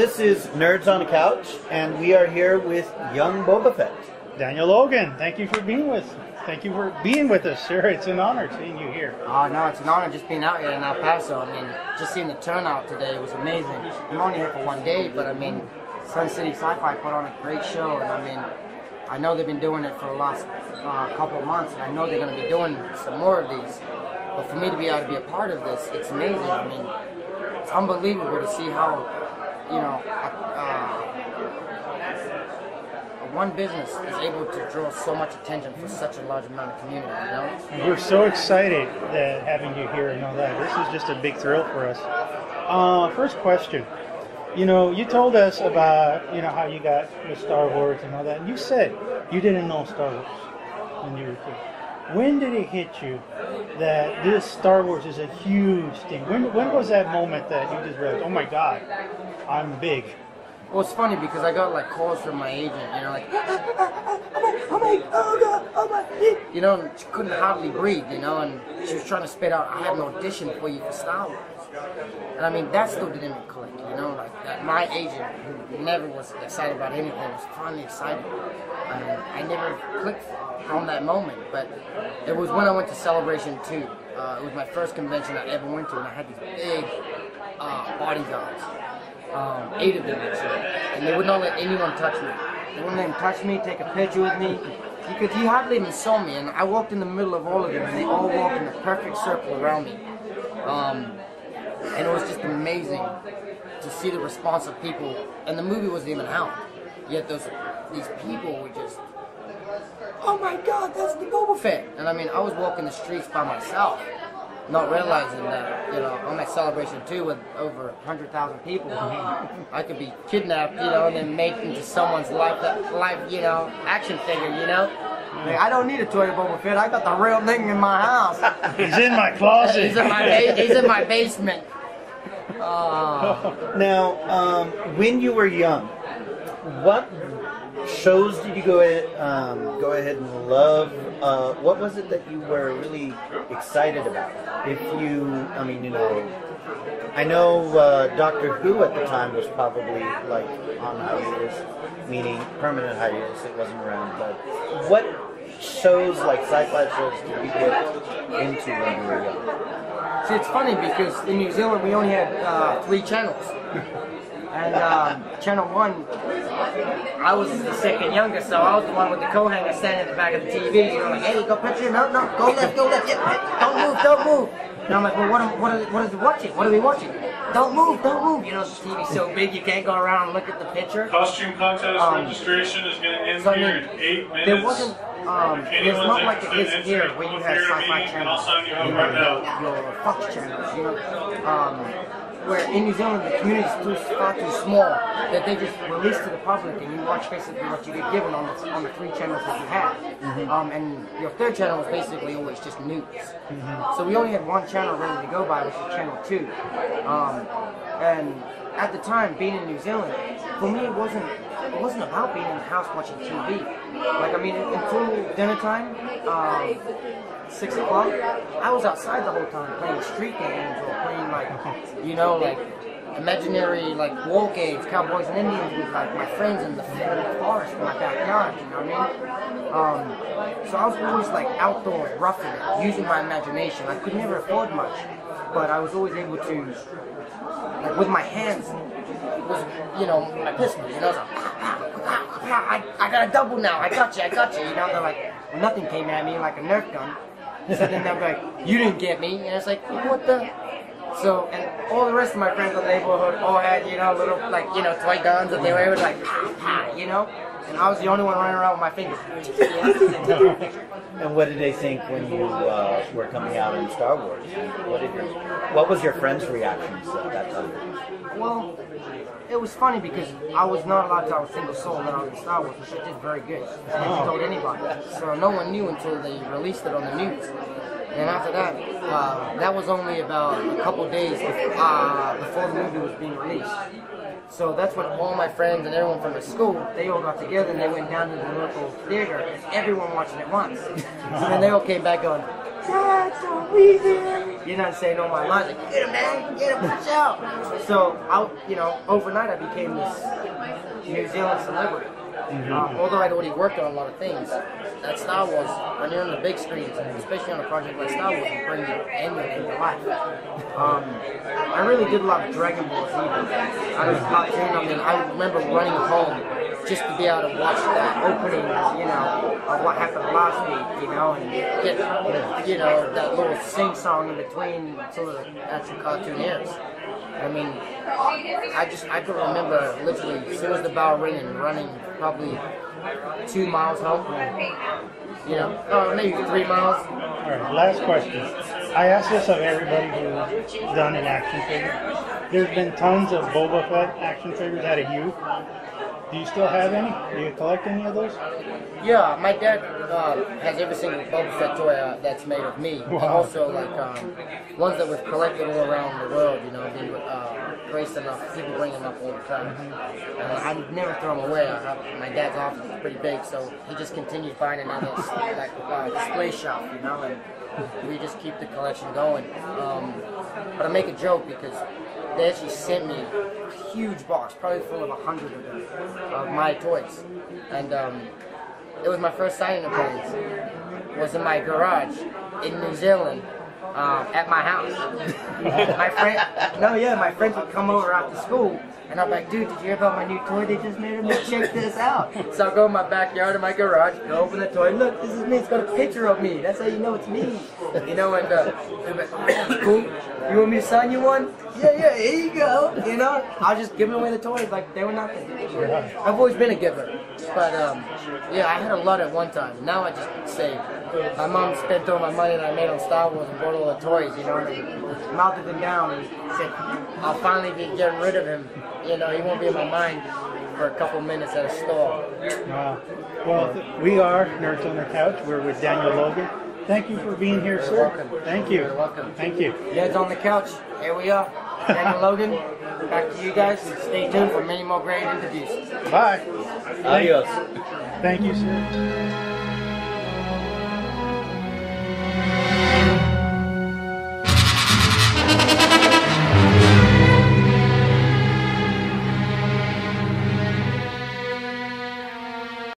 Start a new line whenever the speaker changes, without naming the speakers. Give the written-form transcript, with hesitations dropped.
this is Nerds on the Couch, and we are here with young Bobafest.
Daniel Logan, thank you for being with us, sir. It's an honor seeing you here.
Oh, no, it's an honor just being out here in El Paso. I mean, just seeing the turnout today was amazing. I'm only here for one day, but I mean, Sun City Sci-fi put on a great show, and I mean, I know they've been doing it for the last couple of months, and I know they're going to be doing some more of these. But for me to be able to be a part of this, it's amazing. I mean, it's unbelievable to see how, you know, one business is able to draw so much attention for such a large amount of community, you know?
We're so excited that having you here and all that. This is just a big thrill for us. First question. You know, you told us about, you know, how you got with Star Wars and all that. And you said you didn't know Star Wars when you were a kid. When did it hit you that this Star Wars is a huge thing? When was that moment that you just realized, oh my God, I'm big?
Well, it's funny because I got like calls from my agent, you know, like, oh my, you know, and she couldn't hardly breathe, you know, and she was trying to spit out, I have an audition for you for Star Wars. And I mean, that still didn't even click, you know, like that my agent, who never was excited about anything, was finally excited. I never clicked from that moment, but it was when I went to Celebration 2. It was my first convention I ever went to, and I had these big bodyguards. 8 of them actually, and they would not let anyone touch me. They wouldn't let them touch me, take a picture with me, because he hardly even saw me, and I walked in the middle of all of them, and they all walked in a perfect circle around me. And it was just amazing to see the response of people, and the movie wasn't even out, yet these people were just, oh my God, that's the Bobafest! And I mean, I was walking the streets by myself, not realizing that, you know, I'm at Celebration 2 with over 100,000 people. I could be kidnapped, you know, and then made into someone's life, you know, action figure, you know. Like, I don't need a toy Bobafest. I got the real thing in my house.
He's in my closet.
He's in my basement.
Now, when you were young, what shows did you go ahead and love? What was it that you were really excited about? I mean, you know, I know Doctor Who at the time was probably like on hiatus, meaning permanent hiatus. It wasn't around. But what shows, like sci-fi shows, did you get into when you were young?
See, it's funny because in New Zealand we only had 3 channels. And channel 1, I was the second youngest, so I was the one with the co-hanger standing at the back of the TV. You know, like, hey, go picture, no, go left, yeah, don't move. And I'm like, well, what is it watching? What are we watching? Don't move. You know, the TV's so big you can't go around and look at the picture.
Costume contest registration is going to end here in 8 minutes.
There wasn't, it's not like it is here where you have sci-fi channels, your Fox channels, you know. Where in New Zealand the community is far too small that they just release to the public and you watch basically what you get given on the 3 channels that you have. And your 3rd channel was basically always just news. So we only had 1 channel ready to go by, which is channel 2. And at the time, being in New Zealand, for me it wasn't about being in the house watching TV. Like, I mean, until dinner time, 6 o'clock, I was outside the whole time playing street games or playing, like, you know, like imaginary, like, war games, cowboys and Indians with, like, my friends in the forest in my backyard, you know what I mean? So I was always, like, outdoors, roughing it, using my imagination. I could never afford much, but I was always able to, like, with my hands, it was, you know, my pistol, you know, I was like, I got a double now, I got you, you know, they're like, well, nothing came at me like a Nerf gun. So then they'll be like, you didn't get me, and it's like, what the? So, and all the rest of my friends in the neighborhood all had, you know, little, like, you know, toy guns that they were able to, like, you know? And I was the only one running around with my fingers.
And what did they think when you were coming out in Star Wars? What was your friends' reactions at that time?
Well, it was funny because I was not allowed to tell a single soul that I was in Star Wars, which I did very good. I never told anybody. So no one knew until they released it on the news. And after that, that was only about a couple days before the movie was being released. So that's when all my friends and everyone from the school, they all got together and they went down to the local theater, and everyone watching it once. And then they all came back going, Dad, don't leave him. You know, saying all my lines, like, get him, man, get him, watch out. So, overnight I became this New Zealand celebrity. Although I'd already worked on a lot of things, that Star Wars, when you're on the big screens, especially on a project like Star Wars, you bring the ending into life. I really did love Dragon Ball Z. I was a cartoon. I mean, I remember running home just to be able to watch that opening, of what happened last week, and get, that little sing-song in between some of the actual cartoon airs. I mean, I could remember literally as soon as the bell rang and running probably 2 miles home. Maybe 3 miles.
All right, last question. I ask this of everybody who's done an action figure. There's been tons of Bobafest action figures out of youth. Do you still have any? Do you collect any of those?
Yeah, my dad has every single Bobafest toy that's made of me.
Wow.
And also, ones that we've collected all around the world, being graced enough. People bring them up all the time. I never throw them away. My dad's office is pretty big, so he just continues buying another display shop, and we just keep the collection going. But I make a joke because they actually sent me a huge box, probably full of 100 of them, of my toys. And it was my first signing appearance. It was in my garage in New Zealand at my house. My friends would come over after school, and I'm like, dude, did you hear about my new toy they just made? Check this out. So I'll go in my backyard in my garage, go open the toy, look, this is me, it's got a picture of me. That's how you know it's me. And they're like, oh, that's cool. You want me to sign you one? Yeah, here you go. I'll just give away the toys like they were nothing. I've always been a giver. But, I had a lot at one time. Now I just save. My mom spent all my money that I made on Star Wars and bought all the toys, and melted them down and said, I'll finally be getting rid of him. He won't be in my mind for a couple minutes at a store.
Wow. Well, we are Nerds on the Couch. We're with Daniel Logan. Thank you for being here, sir.
You're welcome.
Thank you.
You're welcome.
Thank you.
Nerds on the Couch. Here we are. Daniel Logan. Back to you guys. Stay tuned for many more great interviews.
Bye.
Adios.
Thank you, sir.